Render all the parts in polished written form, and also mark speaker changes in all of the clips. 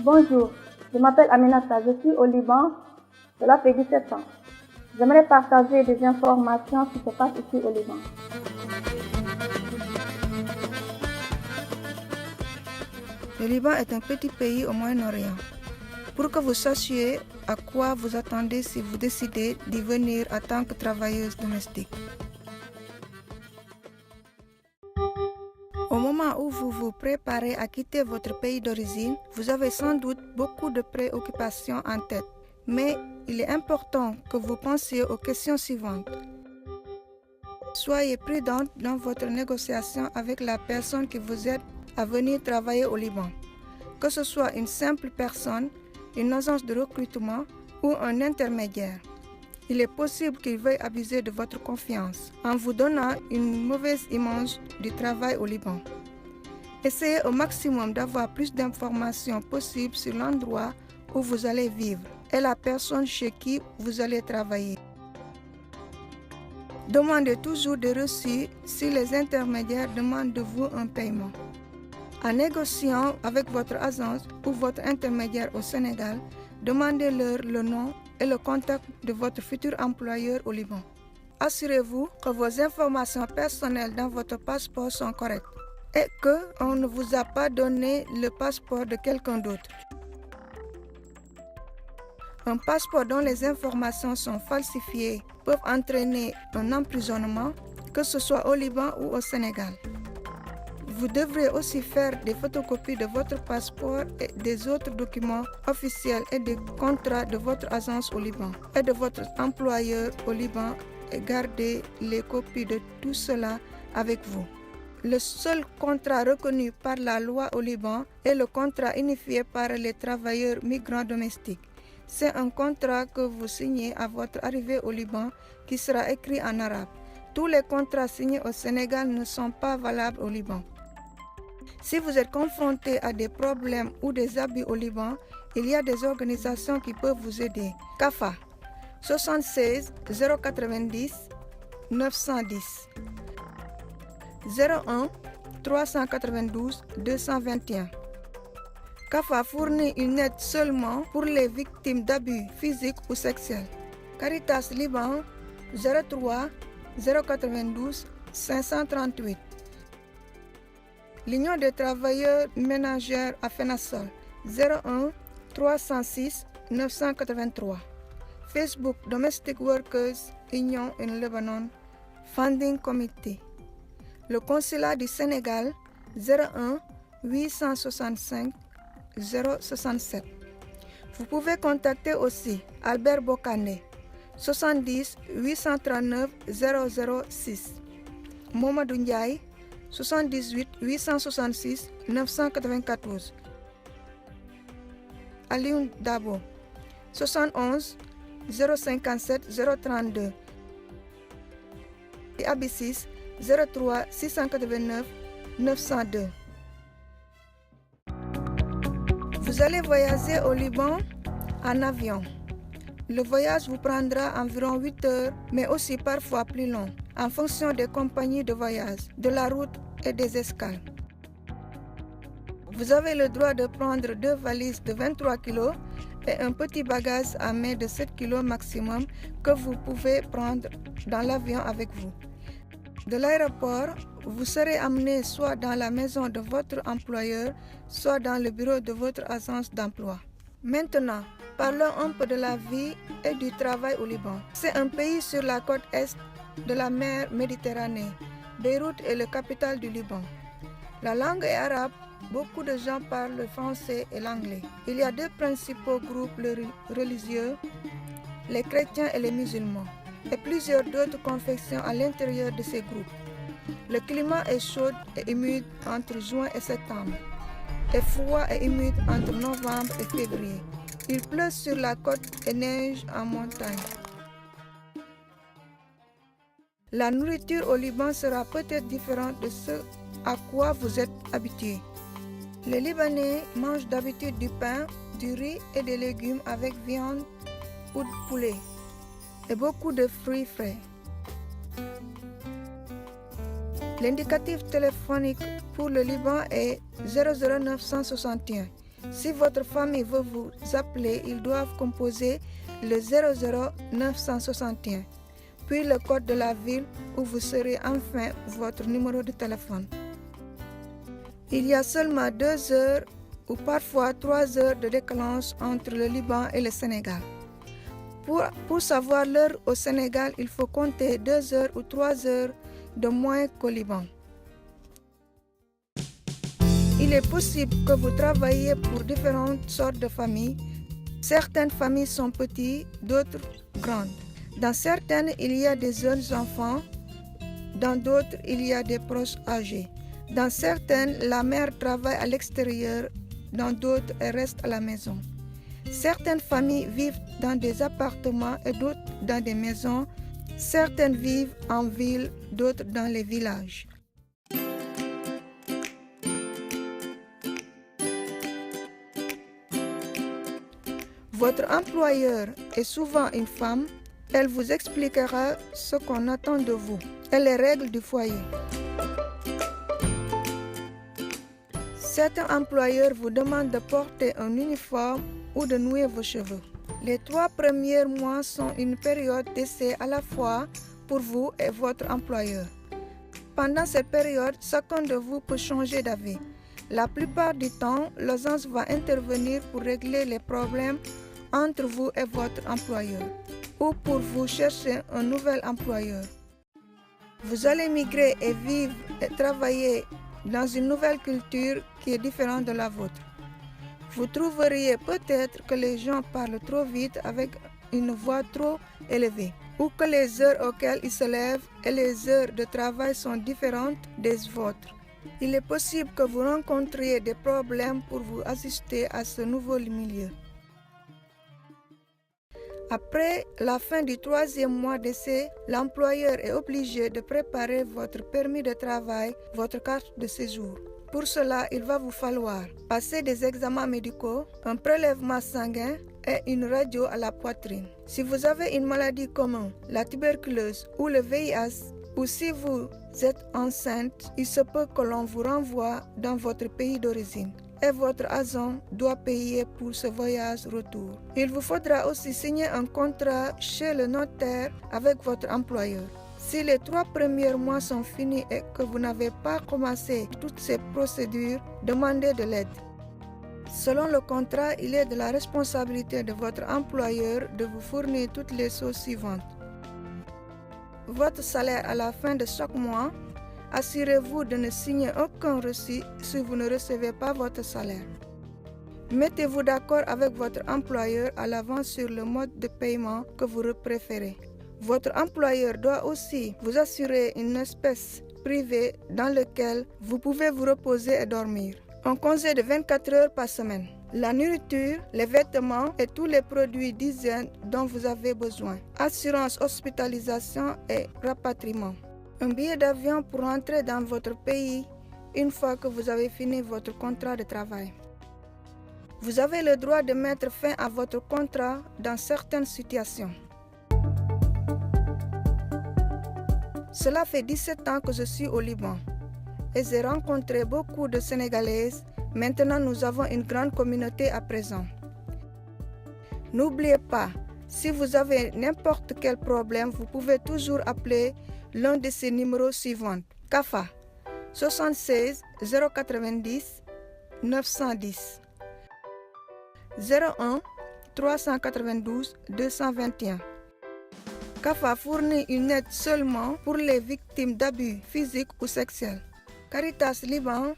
Speaker 1: Bonjour, je m'appelle Aminata, je suis au Liban, cela fait 17 ans. J'aimerais partager des informations qui se passent ici au Liban.
Speaker 2: Le Liban est un petit pays au Moyen-Orient. Pour que vous sachiez à quoi vous attendez si vous décidez d'y venir en tant que travailleuse domestique. Au moment où vous vous préparez à quitter votre pays d'origine, vous avez sans doute beaucoup de préoccupations en tête. Mais il est important que vous pensiez aux questions suivantes. Soyez prudente dans votre négociation avec la personne qui vous aide à venir travailler au Liban. Que ce soit une simple personne, une agence de recrutement ou un intermédiaire. Il est possible qu'il veuille abuser de votre confiance en vous donnant une mauvaise image du travail au Liban. Essayez au maximum d'avoir plus d'informations possibles sur l'endroit où vous allez vivre et la personne chez qui vous allez travailler. Demandez toujours des reçus si les intermédiaires demandent de vous un paiement. En négociant avec votre agence ou votre intermédiaire au Sénégal, demandez-leur le nom et le contact de votre futur employeur au Liban. Assurez-vous que vos informations personnelles dans votre passeport sont correctes et qu'on ne vous a pas donné le passeport de quelqu'un d'autre. Un passeport dont les informations sont falsifiées peut entraîner un emprisonnement, que ce soit au Liban ou au Sénégal. Vous devrez aussi faire des photocopies de votre passeport et des autres documents officiels et des contrats de votre agence au Liban et de votre employeur au Liban et garder les copies de tout cela avec vous. Le seul contrat reconnu par la loi au Liban est le contrat unifié par les travailleurs migrants domestiques. C'est un contrat que vous signez à votre arrivée au Liban qui sera écrit en arabe. Tous les contrats signés au Sénégal ne sont pas valables au Liban. Si vous êtes confronté à des problèmes ou des abus au Liban, il y a des organisations qui peuvent vous aider. CAFA 76 090 910 01 392 221. CAFA fournit une aide seulement pour les victimes d'abus physiques ou sexuels. Caritas Liban 03 092 538. L'Union des travailleurs ménagères à Fenassol 01 306 983. Facebook Domestic Workers Union in Lebanon Funding Committee. Le Consulat du Sénégal 01 865 067. Vous pouvez contacter aussi Albert Bokane 70 839 006. Momadou Ndiaye 78 866 994. Alioune Dabo 71 057 032. Et Abissis 03 689 902. Vous allez voyager au Liban en avion. Le voyage vous prendra environ 8 heures, mais aussi parfois plus long, en fonction des compagnies de voyage, de la route et des escales. Vous avez le droit de prendre 2 valises de 23 kg et un petit bagage à main de 7 kg maximum que vous pouvez prendre dans l'avion avec vous. De l'aéroport, vous serez amené soit dans la maison de votre employeur, soit dans le bureau de votre agence d'emploi. Maintenant, parlons un peu de la vie et du travail au Liban. C'est un pays sur la côte est de la mer Méditerranée. Beyrouth est la capitale du Liban. La langue est arabe. Beaucoup de gens parlent le français et l'anglais. Il y a 2 principaux groupes religieux, les chrétiens et les musulmans, et plusieurs d'autres confessions à l'intérieur de ces groupes. Le climat est chaud et humide entre juin et septembre, et froid et humide entre novembre et février. Il pleut sur la côte et neige en montagne. La nourriture au Liban sera peut-être différente de ce à quoi vous êtes habitué. Les Libanais mangent d'habitude du pain, du riz et des légumes avec viande ou de poulet et beaucoup de fruits frais. L'indicatif téléphonique pour le Liban est 00961 Si votre famille veut vous appeler, ils doivent composer le 00961, puis le code de la ville où vous serez enfin votre numéro de téléphone. Il y a seulement 2 heures ou parfois 3 heures de décalage entre le Liban et le Sénégal. Pour savoir l'heure au Sénégal, il faut compter 2 heures ou 3 heures de moins qu'au Liban. Il est possible que vous travailliez pour différentes sortes de familles. Certaines familles sont petites, d'autres grandes. Dans certaines, il y a des jeunes enfants. Dans d'autres, il y a des proches âgés. Dans certaines, la mère travaille à l'extérieur. Dans d'autres, elle reste à la maison. Certaines familles vivent dans des appartements et d'autres dans des maisons. Certaines vivent en ville, d'autres dans les villages. Votre employeur est souvent une femme. Elle vous expliquera ce qu'on attend de vous et les règles du foyer. Certains employeurs vous demandent de porter un uniforme ou de nouer vos cheveux. Les 3 premiers mois sont une période d'essai à la fois pour vous et votre employeur. Pendant cette période, chacun de vous peut changer d'avis. La plupart du temps, l'agence va intervenir pour régler les problèmes entre vous et votre employeur ou pour vous chercher un nouvel employeur. Vous allez migrer et vivre et travailler dans une nouvelle culture qui est différente de la vôtre. Vous trouveriez peut-être que les gens parlent trop vite avec une voix trop élevée ou que les heures auxquelles ils se lèvent et les heures de travail sont différentes des vôtres. Il est possible que vous rencontriez des problèmes pour vous ajuster à ce nouveau milieu. Après la fin du 3e mois d'essai, l'employeur est obligé de préparer votre permis de travail, votre carte de séjour. Pour cela, il va vous falloir passer des examens médicaux, un prélèvement sanguin et une radio à la poitrine. Si vous avez une maladie comme la tuberculose ou le VIH, ou si vous êtes enceinte, il se peut que l'on vous renvoie dans votre pays d'origine et votre agent doit payer pour ce voyage retour. Il vous faudra aussi signer un contrat chez le notaire avec votre employeur. Si les 3 premiers mois sont finis et que vous n'avez pas commencé toutes ces procédures, demandez de l'aide. Selon le contrat, il est de la responsabilité de votre employeur de vous fournir toutes les choses suivantes. Votre salaire à la fin de chaque mois. Assurez-vous de ne signer aucun reçu si vous ne recevez pas votre salaire. Mettez-vous d'accord avec votre employeur à l'avance sur le mode de paiement que vous préférez. Votre employeur doit aussi vous assurer une espèce privée dans laquelle vous pouvez vous reposer et dormir. Un congé de 24 heures par semaine. La nourriture, les vêtements et tous les produits d'hygiène dont vous avez besoin. Assurance hospitalisation et rapatriement. Un billet d'avion pour entrer dans votre pays une fois que vous avez fini votre contrat de travail. Vous avez le droit de mettre fin à votre contrat dans certaines situations. Cela fait 17 ans que je suis au Liban et j'ai rencontré beaucoup de Sénégalaises. Maintenant, nous avons une grande communauté à présent. N'oubliez pas, si vous avez n'importe quel problème, vous pouvez toujours appeler l'un de ces numéros suivants. CAFA 76 090 910 01 392 221. CAFA fournit une aide seulement pour les victimes d'abus physiques ou sexuels. Caritas Liban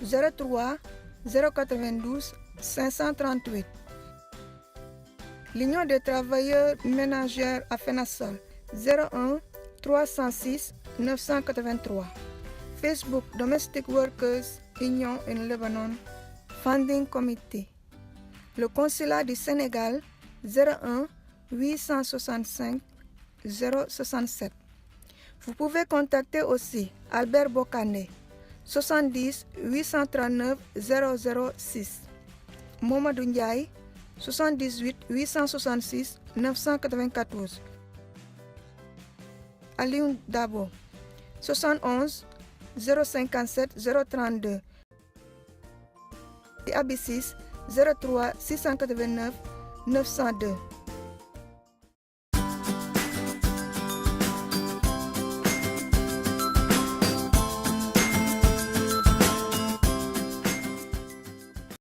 Speaker 2: 03 092 538. L'Union des travailleurs ménagères à Fenassol 01 306 983. Facebook Domestic Workers Union in Lebanon Funding Committee. Le Consulat du Sénégal 01 865 067. Vous pouvez contacter aussi Albert Bokane 70 839 006. Momadou Ndiaye 78 866 994. Aliou Dabo 71 057 032. Abissis 03 689 902.